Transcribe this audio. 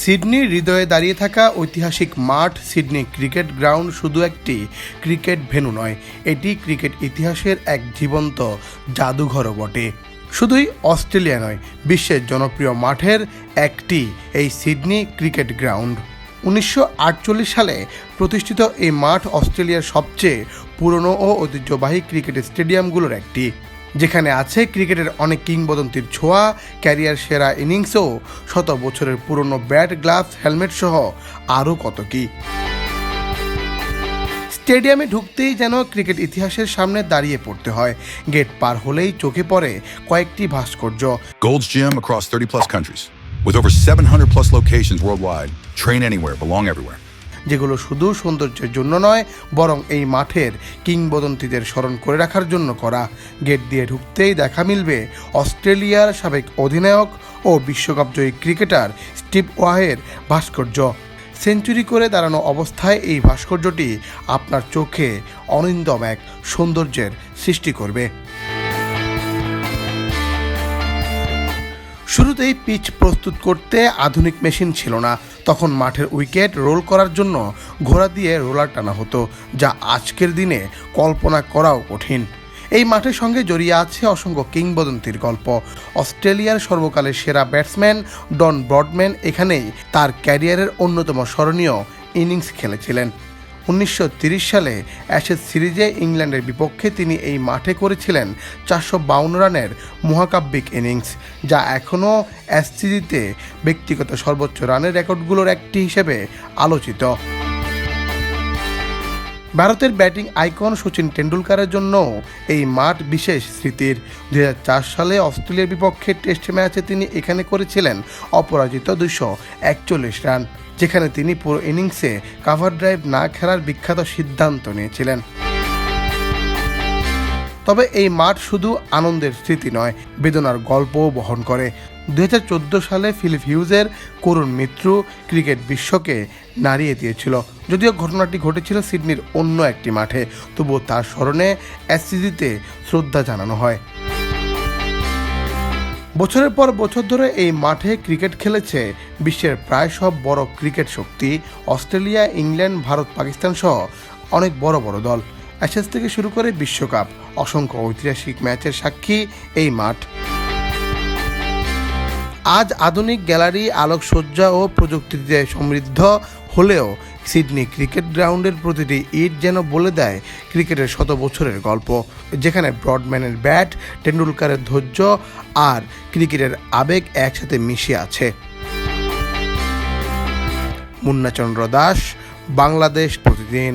সিডনির হৃদয়ে দাঁড়িয়ে থাকা ঐতিহাসিক মাঠ সিডনি ক্রিকেট গ্রাউন্ড শুধু একটি ক্রিকেট ভেন্যু নয়, এটি ক্রিকেট ইতিহাসের এক জীবন্ত জাদুঘরও বটে। শুধুই অস্ট্রেলিয়া নয়, বিশ্বের জনপ্রিয় মাঠের একটি এই সিডনি ক্রিকেট গ্রাউন্ড। 1948 সালে প্রতিষ্ঠিত এই মাঠ অস্ট্রেলিয়ার সবচেয়ে পুরনো ও ঐতিহ্যবাহী ক্রিকেট স্টেডিয়ামগুলোর একটি, যেখানে আছে ক্রিকেটের অনেক কিংবদন্তির ছোঁয়া, ক্যারিয়ার সেরা ইনিংসও, শত বছরের পুরনো ব্যাট, গ্লাভস, হেলমেট সহ আরও কত কি। স্টেডিয়ামে ঢুকতেই যেন ক্রিকেট ইতিহাসের সামনে দাঁড়িয়ে পড়তে হয়। গেট পার হলেই চোখে পড়ে কয়েকটি ভাস্কর্য। Gold's Gym across 30 plus countries with over 700 plus locations worldwide. Train anywhere, belong everywhere. যেগুলো শুধু সৌন্দর্যের জন্য নয়, বরং এই মাঠের কিংবদন্তিদের স্মরণ করে রাখার জন্য করা। গেট দিয়ে ঢুকতেই দেখা মিলবে অস্ট্রেলিয়ার সাবেক অধিনায়ক ও বিশ্বকাপজয়ী ক্রিকেটার স্টিভ ওয়াহের ভাস্কর্য। সেঞ্চুরি করে দাঁড়ানো অবস্থায় এই ভাস্কর্যটি আপনার চোখে অনিন্দম এক সৌন্দর্যের সৃষ্টি করবে। শুরুতেই পিচ প্রস্তুত করতে আধুনিক মেশিন ছিল না। তখন মাঠের উইকেট রোল করার জন্য ঘোড়া দিয়ে রোলার টানা হতো, যা আজকের দিনে কল্পনা করাও কঠিন। এই মাঠের সঙ্গে জড়িয়ে আছে অসংখ্য কিংবদন্তির গল্প। অস্ট্রেলিয়ার সর্বকালের সেরা ব্যাটসম্যান ডন ব্রডম্যান এখানেই তার ক্যারিয়ারের অন্যতম স্মরণীয় ইনিংস খেলেছিলেন। 1930 সালে অ্যাশেজ সিরিজে ইংল্যান্ডের বিপক্ষে তিনি এই মাঠে করেছিলেন 452 রানের মহাকাব্যিক ইনিংস, যা এখনও অ্যাশিজে ব্যক্তিগত সর্বোচ্চ রানের রেকর্ডগুলোর একটি হিসেবে আলোচিত। ভারতের ব্যাটিং আইকন সচিন টেন্ডুলকারের জন্য এই মাঠ বিশেষ স্মৃতির। 2004 সালে অস্ট্রেলিয়ার বিপক্ষে টেস্ট ম্যাচে তিনি এখানে করেছিলেন অপরাজিত 241 রান, যেখানে তিনি পুরো ইনিংসে কাভার ড্রাইভ না খেলার বিখ্যাত সিদ্ধান্ত নিয়েছিলেন। তবে এই মাঠ শুধু আনন্দের স্মৃতি নয়, বেদনার গল্পও বহন করে। 2014 সালে ফিলিপ হিউজের করুণ মৃত্যু ক্রিকেট বিশ্বকে নাড়িয়ে দিয়েছিল। যদিও ঘটনাটি ঘটেছিল সিডনির অন্য একটি মাঠে, তবুও তার স্মরণে অ্যাশিজে শ্রদ্ধা জানানো হয়। বছরের পর বছর ধরে এই মাঠে ক্রিকেট খেলেছে বিশ্বের প্রায় সব বড় ক্রিকেট শক্তি। অস্ট্রেলিয়া, ইংল্যান্ড, ভারত, পাকিস্তান সহ অনেক বড় বড় দল। অ্যাশেজ থেকে শুরু করে বিশ্বকাপ, অসংখ্য ঐতিহাসিক ম্যাচের সাক্ষী এই মাঠ। আজ আধুনিক গ্যালারি, আলোকসজ্জা ও প্রযুক্তিতে সমৃদ্ধ হলেও সিডনি ক্রিকেট গ্রাউন্ডের প্রতিটি ইট যেন বলে দেয় ক্রিকেটের শত বছরের গল্প, যেখানে ব্রডম্যানের ব্যাট, টেন্ডুলকারের ধৈর্য আর ক্রিকেটের আবেগ একসাথে মিশে আছে। মুন্নাচন্দ্র দাস, বাংলাদেশ প্রতিদিন।